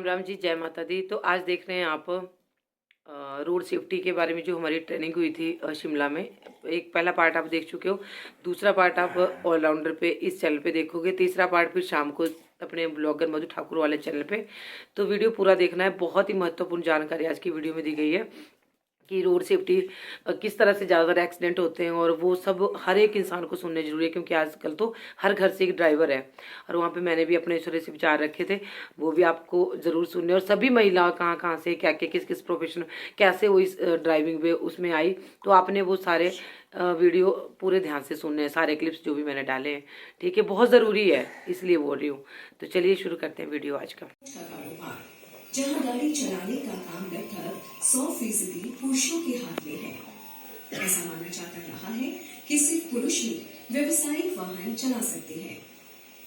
राम जी, जय माता दी। तो आज देख रहे हैं आप रोड सेफ्टी के बारे में जो हमारी ट्रेनिंग हुई थी शिमला में। एक पहला पार्ट आप देख चुके हो, दूसरा पार्ट आप ऑलराउंडर पे इस चैनल पे देखोगे, तीसरा पार्ट फिर शाम को अपने ब्लॉगर मधु ठाकुर वाले चैनल पे। तो वीडियो पूरा देखना है, बहुत ही महत्वपूर्ण जानकारी आज की वीडियो में दी गई है कि रोड सेफ्टी किस तरह से ज़्यादातर एक्सीडेंट होते हैं, और वो सब हर एक इंसान को सुनने जरूरी है, क्योंकि आजकल तो हर घर से एक ड्राइवर है। और वहाँ पे मैंने भी अपने थोड़े से विचार रखे थे, वो भी आपको ज़रूर सुनने। और सभी महिला कहाँ कहाँ से क्या क्या किस किस प्रोफेशन कैसे वो इस ड्राइविंग में उसमें आई, तो आपने वो सारे वीडियो पूरे ध्यान से सुनने हैं, सारे क्लिप्स जो भी मैंने डाले हैं। ठीक है, बहुत ज़रूरी है, इसलिए बोल रही हूँ। तो चलिए शुरू करते हैं वीडियो आज का। जहां गाड़ी चलाने का काम लगभग 100% पुरुषों के हाथ में है। ऐसा माना जाता रहा है कि सिर्फ पुरुष ही व्यवसायिक वाहन चला सकते हैं,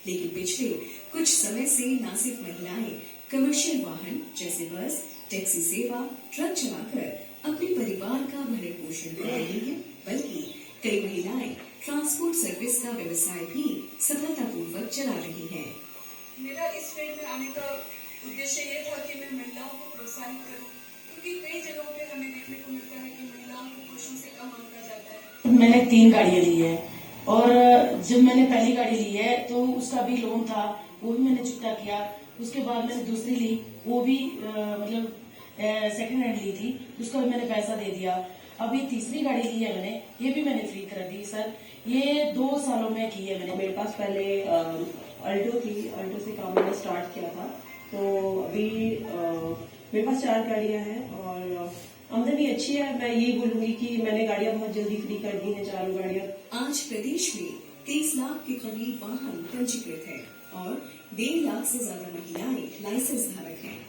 लेकिन पिछले कुछ समय से न सिर्फ महिलाएं कमर्शियल वाहन जैसे बस, टैक्सी सेवा, ट्रक चलाकर अपने परिवार का भरण पोषण कर रही हैं, बल्कि कई महिलाएं ट्रांसपोर्ट सर्विस का व्यवसाय भी सफलतापूर्वक चला रही हैं। मेरा इस फील्ड में आने का उद्देश्य ये था कि मैं महिलाओं को प्रोत्साहित करूं, क्योंकि कई जगहों पे हमें देखने को मिलता है कि महिलाओं को पुरुषों से कम आंका जाता है। मैंने 3 गाड़ियां ली है, और जब मैंने पहली गाड़ी ली है तो उसका भी लोन था, वो भी मैंने चुकता किया। उसके बाद मैंने दूसरी ली, वो भी मतलब सेकंड हैंड ली थी, उसका भी मैंने पैसा दे दिया। अभी तीसरी गाड़ी ली है मैंने, ये भी मैंने फ्री कर दी सर। ये 2 सालों में की है मैंने। मेरे पास पहले अल्टो थी, अल्टो से काम मैंने स्टार्ट किया था। तो अभी मेरे पास 4 गाड़ियां हैं और आमदनी अच्छी है। मैं यही बोलूंगी कि मैंने गाड़ियां बहुत जल्दी फ्री कर दी हैं, 4 गाड़ियां। आज प्रदेश में 30 लाख के करीब वाहन पंजीकृत है और 1.5 लाख से ज्यादा महिलाएं लाइसेंस धारक हैं।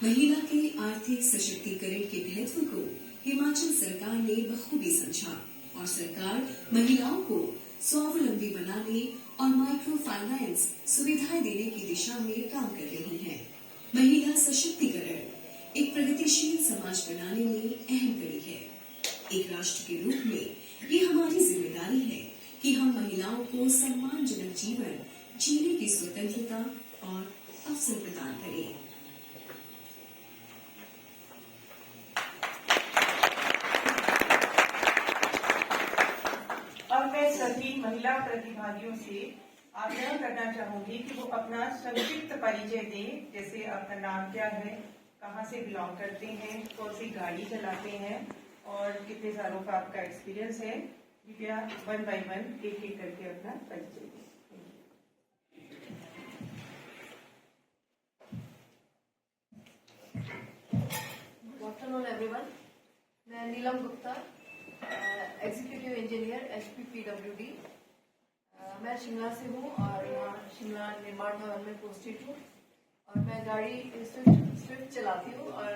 महिला के आर्थिक सशक्तिकरण के महत्व को हिमाचल सरकार ने बखूबी समझा और सरकार महिलाओं को स्वावलंबी बनाने और माइक्रो फाइनेंस सुविधाएं देने की दिशा में काम कर रही है। महिला सशक्तिकरण एक प्रगतिशील समाज बनाने में अहम कड़ी है। एक राष्ट्र के रूप में ये हमारी जिम्मेदारी है कि हम महिलाओं को सम्मानजनक जीवन जीने की स्वतंत्रता और अवसर प्रदान करें। अब मैं सभी महिला प्रतिभागियों से आग्रह करना चाहूंगी कि वो अपना संक्षिप्त परिचय दें, जैसे आपका नाम क्या है, कहाँ से बिलोंग करते हैं, कौन सी गाड़ी चलाते हैं और कितने सालों का आपका एक्सपीरियंस है। कृपया 1 by 1 एक करके अपना परिचय दें। Good afternoon everyone. मैं नीलम गुप्ता, एग्जीक्यूटिव इंजीनियर HPPWD। मैं शिमला से हूँ और यहाँ शिमला निर्माण भवन में पोस्टेड हूँ और मैं गाड़ी स्विफ्ट चलाती हूँ और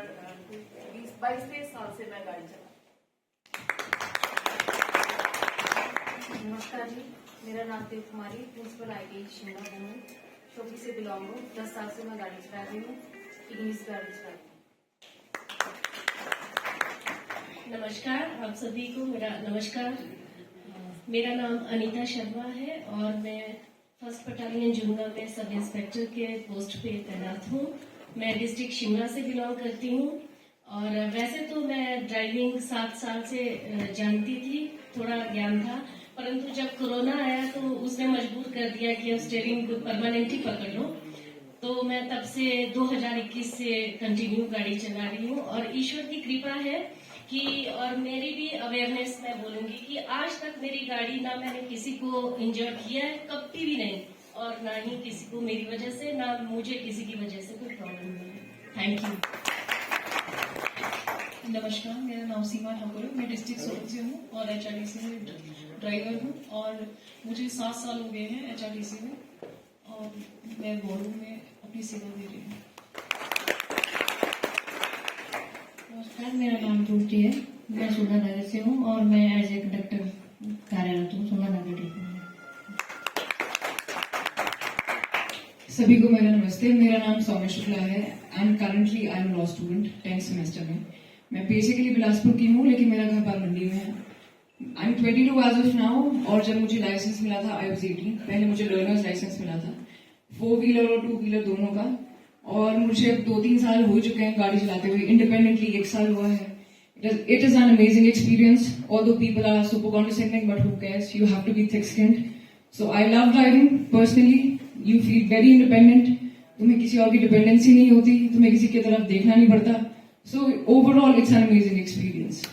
22 साल से मैं गाड़ी चलाती हूँ। नमस्कार जी, मेरा नाम Dev Kumari, principal IT Shimla women, शोपी से बिलोंग हूँ। 10 साल से मैं गाड़ी चला रही हूँ, इंग्लिश गाड़ी चलाती हूँ। नमस्कार आप सभी को, मेरा नाम अनीता शर्मा है और मैं 1st बटालियन जुमला में सब इंस्पेक्टर के पोस्ट पे तैनात हूँ। मैं डिस्ट्रिक्ट शिमला से बिलोंग करती हूँ और वैसे तो मैं ड्राइविंग 7 साल से जानती थी, थोड़ा ज्ञान था, परंतु जब कोरोना आया तो उसने मजबूर कर दिया कि अब स्टीयरिंग को परमानेंट ही पकड़ लो। तो मैं तब से 2021 से कंटिन्यू गाड़ी चला रही हूँ और ईश्वर की कृपा है कि, और मेरी भी अवेयरनेस मैं बोलूंगी कि आज तक मेरी गाड़ी ना मैंने किसी को इंजर्ड किया है, कभी भी नहीं, और ना ही किसी को मेरी वजह से, ना मुझे किसी की वजह से कोई प्रॉब्लम नहीं है। Thank you. नमस्कार, मेरा नाम सीमा ठाकुर है। मैं डिस्ट्रिक्ट सोलन से हूँ और HRTC में ड्राइवर हूँ और मुझे 7 साल हो गए हैं HRTC में और मैं वॉल्वो में अपनी सेवा दे रही हूँ। नमस्कार, मेरा नाम तुलसी है। मैं सुंदरनगर से हूँ और मैं एज ए कंडक्टर कार्यरत हूँ सुंदरनगर डिपो में। सभी को मेरा नमस्ते। मेरा नाम सौम्य शुक्ला है and currently I am law student 10th semester में। मैं बेसिकली बिलासपुर की हूँ, लेकिन मेरा घर बालमंडी में है। I am 22 as of now और जब मुझे लाइसेंस मिला था I was 18। पहले मुझे लर्नर्स लाइसेंस मिला था, 4 व्हीलर और 2 व्हीलर दोनों का, और मुझे 2-3 साल हो चुके हैं गाड़ी चलाते हुए, इंडिपेंडेंटली 1 साल हुआ है. It is an amazing experience. Although people are super condescending, but who cares? You have to be thick-skinned. So I love driving personally. You feel very independent. तुम्हें किसी और की डिपेंडेंसी नहीं होती, तुम्हें किसी की तरफ देखना नहीं पड़ता. So overall, it's an amazing experience.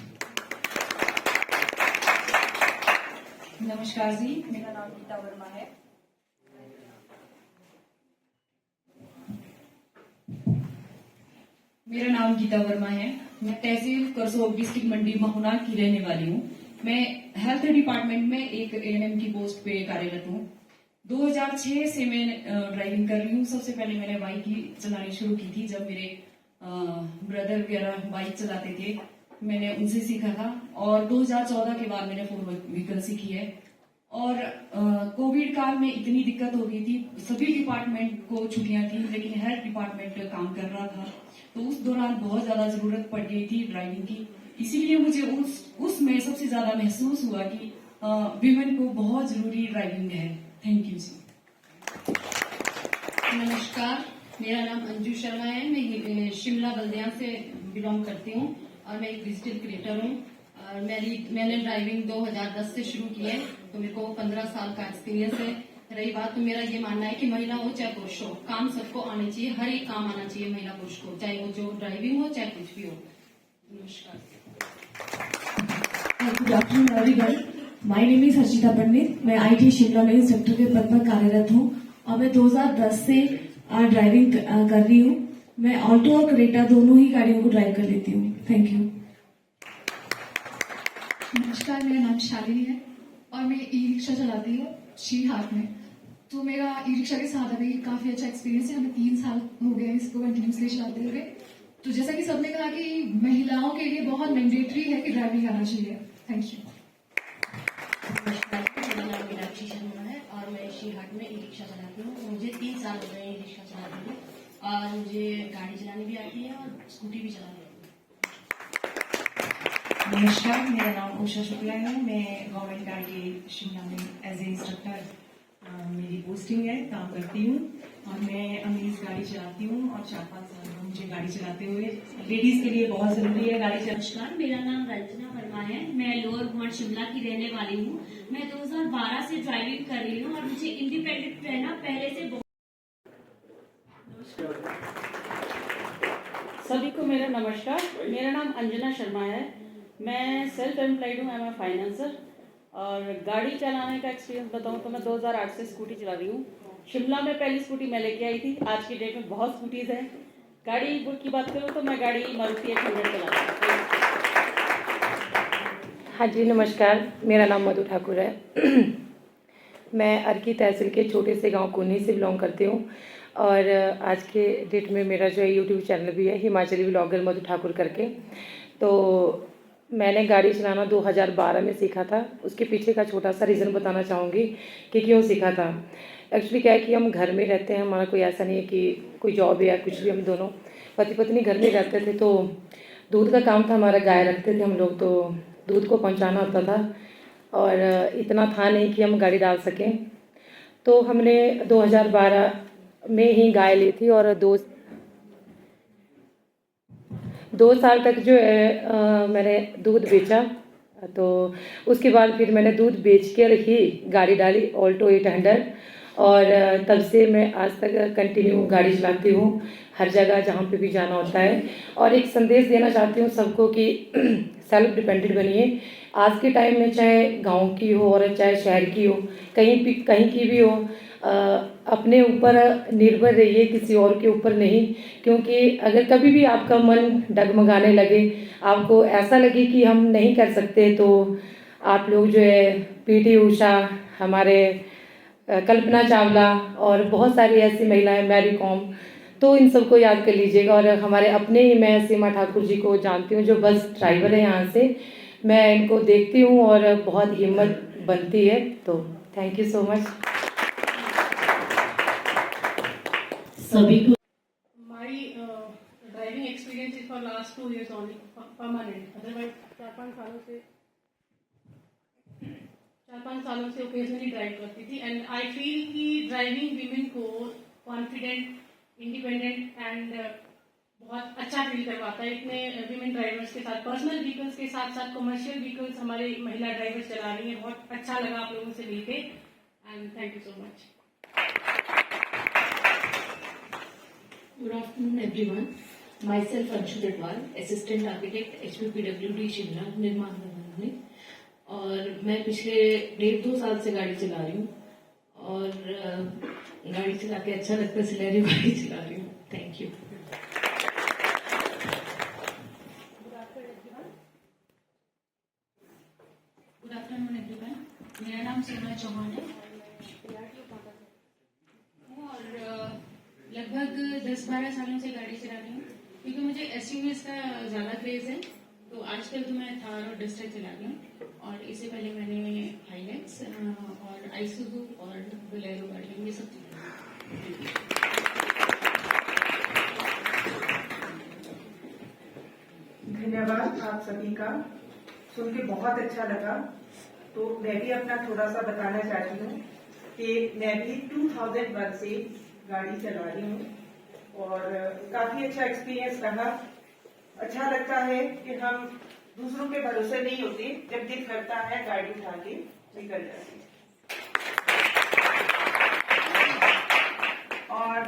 नमस्कार जी, मेरा नाम गीता वर्मा है. मेरा नाम गीता वर्मा है. मैं तहसील करसोग डिस्ट्रिक्ट मंडी महुना की रहने वाली हूँ. मैं हेल्थ डिपार्टमेंट में एक एएनएम की पोस्ट पे कार्यरत हूँ. 2006 से मैं ड्राइविंग कर रही हूँ. सबसे पहले मैंने बाइक ही चलानी शुरू की थी जब मेरे ब्रदर वगैरह बाइक चलाते थे. मैंने उनसे सीखा था और 2014 के बाद मैंने 4 व्हीकल सीखी है. और कोविड काल में इतनी दिक्कत हो गई थी, सभी डिपार्टमेंट को छुट्टियां थी, लेकिन हेल्थ डिपार्टमेंट काम कर रहा था. तो उस दौरान बहुत ज्यादा जरूरत पड़ गई थी ड्राइविंग की. इसीलिए मुझे उसमें सबसे ज्यादा महसूस हुआ कि विमेन को बहुत जरूरी ड्राइविंग है. थैंक यू जी. नमस्कार, मेरा नाम अंजू शर्मा है. मैं शिमला बल्दिया से बिलोंग करती हूँ और मैं एक डिजिटल क्रिएटर हूँ. और मैंने ड्राइविंग 2010 से शुरू की है, तो मेरे को 15 साल का एक्सपीरियंस है. रही बात, तो मेरा ये मानना है कि महिला हो चाहे पुरुष हो, काम सबको आना चाहिए. हर एक काम आना चाहिए महिला पुरुष को, चाहे वो जो ड्राइविंग हो चाहे कुछ भी हो. नमस्कार. Good afternoon everyone. My name is Harshita Pandit. मैं आईटी शिमला में इंस्ट्रक्टर के पद पर कार्यरत हूँ और मैं 2010 से ड्राइविंग कर रही हूँ. मैं ऑल्टो और क्रेटा दोनों ही गाड़ियों को ड्राइव कर लेती हूँ. Thank you. नमस्कार, मेरा नाम शालिनी है और मैं ई रिक्शा चलाती हूँ शी हाट में. तो मेरा ई रिक्शा के साथ अभी काफी अच्छा एक्सपीरियंस है. हमें 3 साल हो गए इसको कंटिन्यूसली चलाते हुए. तो जैसा कि सबने कहा कि महिलाओं के लिए बहुत मैंडेटरी है कि ड्राइविंग आना चाहिए. Thank you. नमस्कार, मेरा नाम मीनाक्षी शर्मा है और मैं शी हाट में ई रिक्शा चलाती हूँ. मुझे 3 साल हो गए ई रिक्शा चलाती हूँ और मुझे गाड़ी चलानी भी आती है और स्कूटी भी चलानी आती है. नमस्कार, मेरा नाम उषा शुक्ला है. मैं गवर्नमेंट गाड़ी शिमला में एज ए इंस्ट्रक्टर मेरी पोस्टिंग है, काम करती हूँ और मैं अमीज गाड़ी चलाती हूँ और 4-5 साल हो मुझे गाड़ी चलाते हुए. लेडीज के लिए बहुत जरूरी है गाड़ी चलाना. नमस्कार, मेरा नाम रंजना वर्मा है. मैं लोअर भवन शिमला की रहने वाली हूँ. मैं 2012 से ड्राइविंग कर रही हूँ और मुझे इंडिपेंडेंट रहना पहले से बहुत. सभी को मेरा नमस्कार. मेरा नाम अंजना शर्मा है. मैं सेल्फ एम्प्लॉयड हूँ. मैं फाइनेंसर और गाड़ी चलाने का एक्सपीरियंस बताऊँ तो मैं 2008 से स्कूटी चला रही हूँ. शिमला में पहली स्कूटी मैं लेके आई थी. आज की डेट में बहुत स्कूटीज़ हैं. गाड़ी की बात करूँ तो मैं गाड़ी मारुति 800 चलाती हूँ. हाँ जी, नमस्कार. मेरा नाम मधु ठाकुर है. मैं अर्की तहसील के छोटे से गांव कोनी से बिलोंग करती हूँ और आज के डेट में मेरा जो है यूट्यूब चैनल भी है, हिमाचली ब्लॉगर मधु ठाकुर करके. तो मैंने गाड़ी चलाना 2012 में सीखा था. उसके पीछे का छोटा सा रीज़न बताना चाहूँगी कि क्यों सीखा था. एक्चुअली क्या है कि हम घर में रहते हैं, हमारा कोई ऐसा नहीं है कि कोई जॉब है या कुछ भी. हम दोनों पति पत्नी घर में रहते थे. तो दूध का काम था हमारा, गाय रखते थे हम लोग, तो दूध को पहुंचाना होता था और इतना था नहीं कि हम गाड़ी डाल सकें. तो हमने 2012 में ही गाय ली थी और 2 साल तक जो है मैंने दूध बेचा. तो उसके बाद फिर मैंने दूध बेच कर ही गाड़ी डाली ऑल्टो 800 और तब से मैं आज तक कंटिन्यू गाड़ी चलाती हूँ हर जगह जहाँ पे भी जाना होता है. और एक संदेश देना चाहती हूँ सबको कि सेल्फ डिपेंडेंट बनिए. आज के टाइम में चाहे गांव की हो और चाहे शहर की हो, कहीं की भी हो, अपने ऊपर निर्भर रहिए, किसी और के ऊपर नहीं. क्योंकि अगर कभी भी आपका मन डगमगाने लगे, आपको ऐसा लगे कि हम नहीं कर सकते, तो आप लोग जो है पीटी उषा, हमारे कल्पना चावला और बहुत सारी ऐसी महिलाएं, मैरी कॉम, तो इन सबको याद कर लीजिएगा. और हमारे अपने ही मैं सीमा ठाकुर जी को जानती हूँ जो बस ड्राइवर है यहाँ से. मैं इनको देखती हूँ और बहुत हिम्मत बनती है. तो थैंक यू सो मच सभी को. My driving experience is for last 2 years only, permanent. Otherwise 4-5 सालों से ओकेजनली ड्राइव करती थी. एंड आई फील कि ड्राइविंग वीमेन को कॉन्फिडेंट इंडिपेंडेंट एंड बहुत अच्छा फील करवाता है। इतने वीमेन ड्राइवर्स के साथ, पर्सनल व्हीकल्स के साथ साथ कमर्शियल व्हीकल्स हमारे महिला ड्राइवर्स चला रही हैं। बहुत अच्छा लगा आप लोगों से मिलके and thank you so much. Good afternoon, everyone. Myself Anshu Dadwal, Assistant Architect, HPPWD Shimla निर्माण विभाग में, और मैं पिछले 1.5-2 साल से गाड़ी चला रही हूँ और गाड़ी चला के अच्छा लगता है, इसलिए गाड़ी चला रही हूँ। Thank you. Good afternoon everyone, मेरा नाम सोना चौहान है और लगभग 10-12 सालों से गाड़ी चला रही हूँ क्योंकि मुझे एसयूवीज का ज़्यादा क्रेज है। तो आजकल तो मैं थार और डस्टर चला रही हूँ और इससे पहले मैंने हाइलेक्स और आइसुजू और बोलेरो गाड़ियाँ ये सब चलाई। धन्यवाद आप सभी का, सुन के बहुत अच्छा लगा। तो मैं भी अपना थोड़ा सा बताना चाहती हूँ कि मैं भी 2001 से गाड़ी चला रही हूँ और काफी अच्छा एक्सपीरियंस रहा। अच्छा लगता है कि हम दूसरों के भरोसे नहीं होते, जब दिल करता है गाड़ी उठा के निकल जाते। और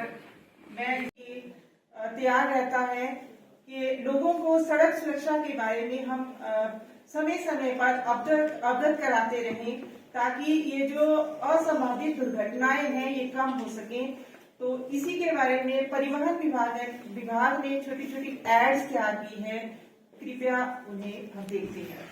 मैं ये तैयार रहता है कि लोगों को सड़क सुरक्षा के बारे में हम समय समय पर अवगत कराते रहें ताकि ये जो असामाजिक दुर्घटनाएं हैं ये कम हो सके। तो इसी के बारे में परिवहन विभाग ने छोटी छोटी एड्स तैयार की है, कृपया उन्हें हम देखते हैं।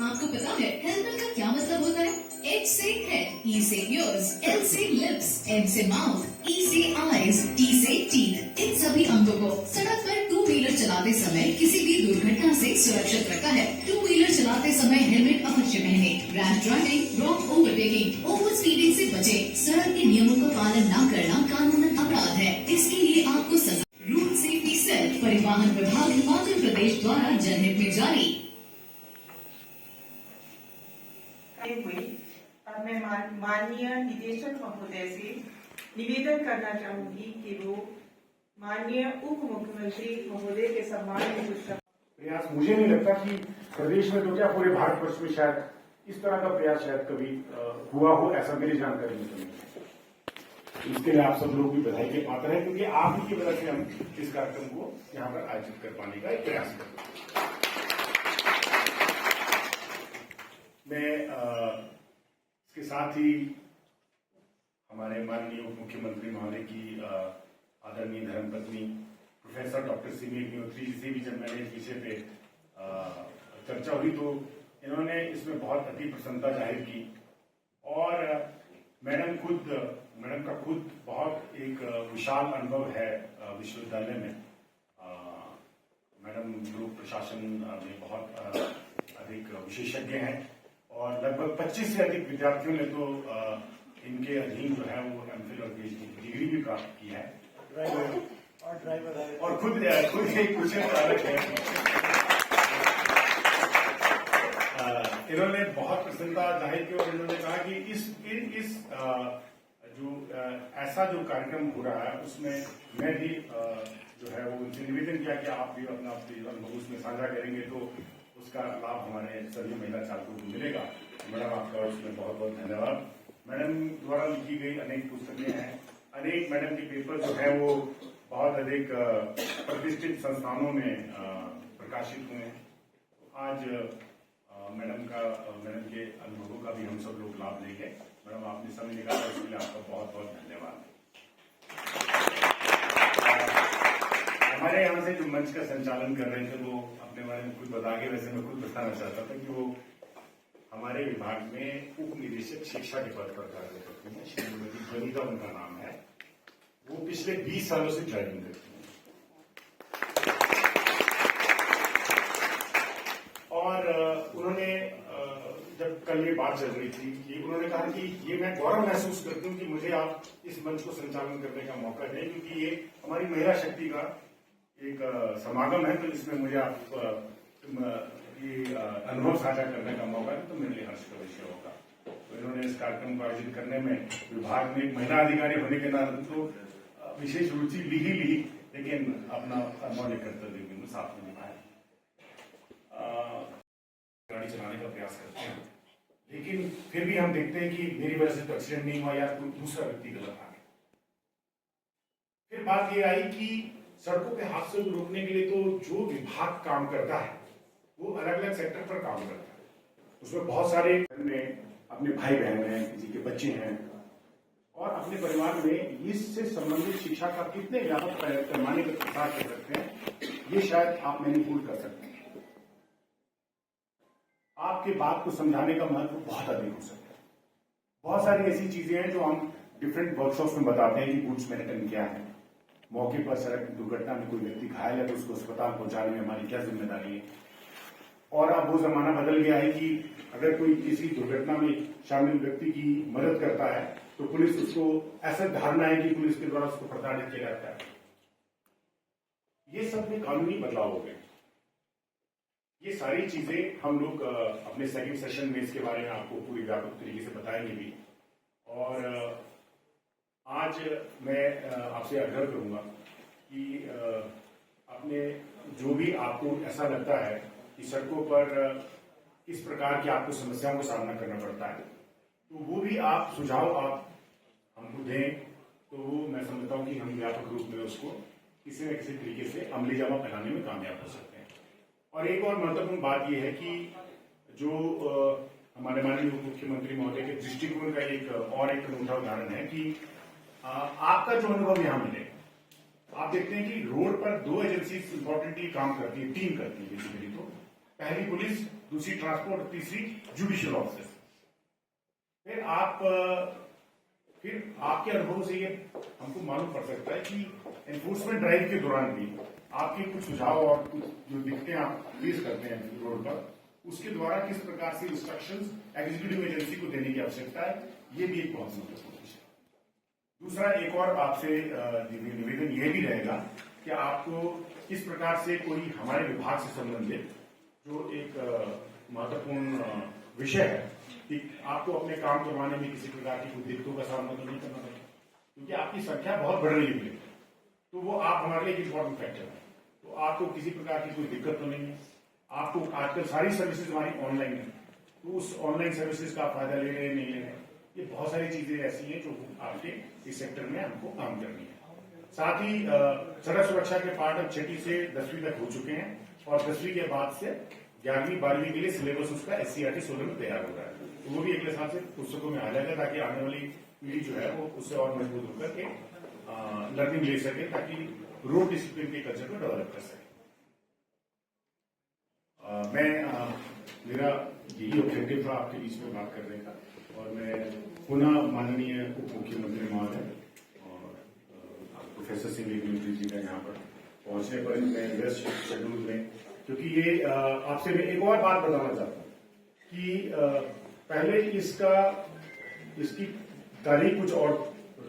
आपको पता है हेलमेट का क्या मतलब होता है? H से हेड, E से ईयर्स, L से लिप्स, M से माउथ, E से आईज, T से टीथ। इन सभी अंगों को सड़क पर 2 व्हीलर चलाते समय किसी भी दुर्घटना से सुरक्षित रखता है। 2 व्हीलर चलाते समय हेलमेट अवश्य पहने। Rash driving, wrong overtaking, over speeding से बचे। सड़क के नियमों का पालन न करना कानूनन अपराध है। इसके लिए आपको सजा। रूट सेफ्टी सेल परिवहन विभाग हिमाचल प्रदेश द्वारा जनहित में जारी। अब मैं माननीय निदेशक महोदय से निवेदन करना चाहूंगी कि वो माननीय उप मुख्यमंत्री महोदय के सम्मान में कुछ प्रयास, मुझे नहीं लगता कि प्रदेश में तो क्या पूरे भारतवर्ष में शायद इस तरह का प्रयास शायद कभी हुआ हो, ऐसा मेरी जानकारी में तो नहीं। इसके लिए आप सब लोग भी बधाई के पात्र हैं क्योंकि आप ही की वजह से हम इस कार्यक्रम को यहाँ पर आयोजित कर पाने का एक प्रयास करते हैं। मैं इसके साथ ही हमारे माननीय उप मुख्यमंत्री महोदय की आदरणीय धर्मपत्नी प्रोफेसर डॉक्टर सिमी अग्निहोत्री जी से भी जब मैंने इस विषय पे चर्चा हुई तो इन्होंने इसमें बहुत अति प्रसन्नता जाहिर की और मैडम का खुद बहुत एक विशाल अनुभव है विश्वविद्यालय में। मैडम लोक प्रशासन में बहुत अधिक विशेषज्ञ हैं और लगभग 25 से अधिक विद्यार्थियों ने तो इनके अधीन जो है वो एमफिल और पीएचडी की डिग्री भी प्राप्त की है और खुद एक कुशल चालक है। इन्होंने बहुत प्रसन्नता जाहिर की और इन्होंने कहा कि इस जो ऐसा जो कार्यक्रम हो रहा है उसमें मैं भी जो है वो उनसे निवेदन किया कि आप भी अपना अनुभव उसमें साझा करेंगे तो उसका लाभ हमारे सभी महिला चालकों को मिलेगा। मैडम आपका उसमें बहुत बहुत धन्यवाद। मैडम द्वारा लिखी गई अनेक पुस्तकें हैं, अनेक मैडम के पेपर जो है वो बहुत अधिक प्रतिष्ठित संस्थानों में प्रकाशित हुए हैं। आज मैडम के अनुभवों का भी हम सब लोग लाभ लेंगे। मैडम आपने समय निकाला इसके लिए आपका बहुत बहुत धन्यवाद। हमारे यहाँ से जो मंच का संचालन कर रहे थे वो अपने बारे में खुद बता के, वैसे मैं खुद बताना चाहता था कि वो हमारे विभाग में उप निदेशक शिक्षा के पद पर कार्यरत करती हैं। श्रीमती ध्वनिका उनका नाम है। वो पिछले 20 सालों से ड्राइविंग करती हैं और उन्होंने जब कल ये बात चल रही थी कि उन्होंने कहा कि ये मैं गौरव महसूस करती हूँ कि मुझे आप इस मंच को संचालन करने का मौका दें क्योंकि ये हमारी महिला शक्ति का एक समागम है। तो इसमें मुझे आप ये अनुभव साझा करने का मौका है तो मेरे लिए हर्ष का विषय होगा। तो इन्होंने इस कार्यक्रम को आयोजित करने में विभाग में महिला अधिकारी होने के नाते तो विशेष रुचि ली, लेकिन अपना मौलिक कर्तव्य भी साथ में निभाया। गाड़ी चलाने का प्रयास करते हैं, लेकिन फिर भी हम देखते हैं कि मेरी वजह से तो एक्सीडेंट नहीं हुआ या कोई दूसरा व्यक्ति गलत आ गया। फिर बात ये आई कि सड़कों के हादसों को रोकने के लिए तो जो विभाग काम करता है वो अलग अलग सेक्टर पर काम करता है। उसमें बहुत सारे में अपने भाई बहन हैं, किसी के बच्चे हैं, और अपने परिवार में इससे संबंधित शिक्षा का कितने व्यापक पैमाने पर प्रसार कर सकते हैं, ये शायद आप मैनिपुलेट कर सकते हैं। आपके बात को समझाने का महत्व बहुत अधिक हो सकता है। बहुत सारी ऐसी चीजें हैं जो हम डिफरेंट वर्कशॉप्स में बताते हैं कि गुड्स मैनेजमेंट क्या है, मौके पर सड़क दुर्घटना में कोई व्यक्ति घायल है तो उसको अस्पताल पहुंचाने में हमारी क्या जिम्मेदारी है। और अब वो जमाना बदल गया है कि अगर कोई किसी दुर्घटना में शामिल व्यक्ति की मदद करता है तो पुलिस उसको, ऐसा धारणा है कि पुलिस के द्वारा उसको प्रताड़ित किया जाता है। ये सब में कानूनी बदलाव हो गए। ये सारी चीजें हम लोग अपने सेकंड सेशन में इसके बारे में आपको पूरी व्यापक तरीके से बताएंगे भी। और आज मैं आपसे आग्रह करूंगा कि अपने जो भी आपको ऐसा लगता है कि सड़कों पर किस प्रकार की आपको समस्याओं का सामना करना पड़ता है, तो वो भी आप सुझाव आप हमको दें, तो वो मैं समझता हूं कि हम व्यापक रूप में उसको किसी न किसी तरीके से अमली जामा फैलाने में कामयाब हो सकते हैं। और एक और महत्वपूर्ण बात यह है कि जो हमारे माननीय उप मुख्यमंत्री महोदय के दृष्टिकोण का एक अनूठा उदाहरण है कि आपका जो अनुभव यहाँ मिले, आप देखते हैं कि रोड पर दो एजेंसी इंपॉर्टेंटली काम करती है, टीम करती है बेसिकली। तो पहली पुलिस, दूसरी ट्रांसपोर्ट, तीसरी जुडिशियल ऑफिसर। फिर आपके अनुभव से ये हमको मालूम पड़ सकता है कि एनफोर्समेंट ड्राइव के दौरान भी आपके कुछ सुझाव और कुछ जो दिक्कतें आप फेस करते हैं रोड पर, उसके द्वारा किस प्रकार से इंस्ट्रक्शंस एग्जीक्यूटिव एजेंसी को देने की आवश्यकता है, ये भी एक बहुत महत्वपूर्ण विषय है। दूसरा एक और आपसे निवेदन यह भी रहेगा कि आपको किस प्रकार से कोई हमारे विभाग से संबंधित जो एक महत्वपूर्ण विषय है कि आपको अपने काम करवाने में किसी प्रकार की कोई दिक्कतों का सामना तो नहीं करना पड़ेगा, क्योंकि आपकी संख्या बहुत बढ़ रही है, तो वो आप हमारे लिए एक इम्पोर्टेंट फैक्टर है। तो आपको किसी प्रकार की कोई दिक्कत तो नहीं है। आपको आजकल सारी सर्विसेज हमारी ऑनलाइन है, तो उस ऑनलाइन सर्विसेज का फायदा ले रहे हैं नहीं ले रहे हैं, ये बहुत सारी चीजें ऐसी हैं जो आपके इस सेक्टर में हमको काम करनी है। साथ ही सड़क सुरक्षा के पाठ अब 6वीं से 10वीं तक हो चुके हैं, और 10वीं के बाद से 11वीं 12वीं के लिए सिलेबस उसका SCRT 16 में तैयार हो रहा है। तो वो भी अगले साल से पुस्तकों में आ जाएगा, ताकि आने वाली पीढ़ी जो है वो उससे और मजबूत होकर के लर्निंग ले सके, ताकि रोड डिसिप्लिन के कल्चर को डेवलप कर सके। मेरा यही ऑब्जेक्टिव था आपके बीच में बात करने का, और मैं पुनः माननीय उप मुख्यमंत्री महोदय और प्रोफेसर सिंह जी का यहाँ पर पहुंचने पर मैं व्यस्त शेड्यूल में, क्योंकि ये आपसे मैं एक और बात बताना चाहता हूँ कि पहले इसकी तारीख कुछ और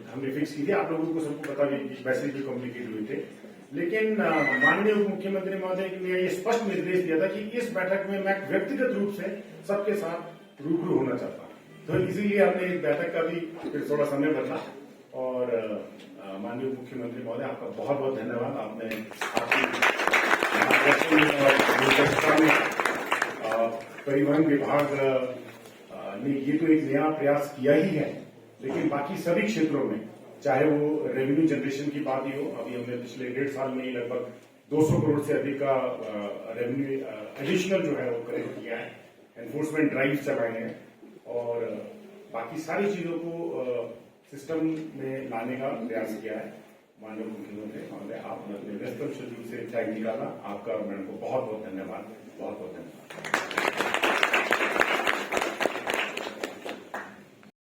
हमने फिक्स की थी, आप लोगों को सबको पता भी, वैसे भी कम्युनिकेट हुए थे, लेकिन माननीय उप मुख्यमंत्री महोदय ने ये स्पष्ट निर्देश दिया था कि इस बैठक में मैं व्यक्तिगत रूप से सबके साथ रूबरू होना चाहता हूँ। तो इसीलिए हमने इस बैठक का भी फिर थोड़ा समय बदला। और माननीय उप मुख्यमंत्री महोदय, आपका बहुत बहुत धन्यवाद। आपने परिवहन विभाग ने ये तो एक नया प्रयास किया ही है, लेकिन बाकी सभी क्षेत्रों में, चाहे वो रेवेन्यू जनरेशन की बात ही हो, अभी हमने पिछले 1.5 साल में ही लगभग 200 करोड़ से अधिक का रेवेन्यू एडिशनल जो है वो कलेक्ट किया है, एनफोर्समेंट ड्राइव चलाए हैं, और बाकी सारी चीजों को सिस्टम में लाने का प्रयास किया है। माननीय मुख्यमंत्री महोदय, आपने अपने व्यस्त शेड्यूल से टाइम निकाला, आपका मैडम को बहुत बहुत धन्यवाद, बहुत बहुत धन्यवाद।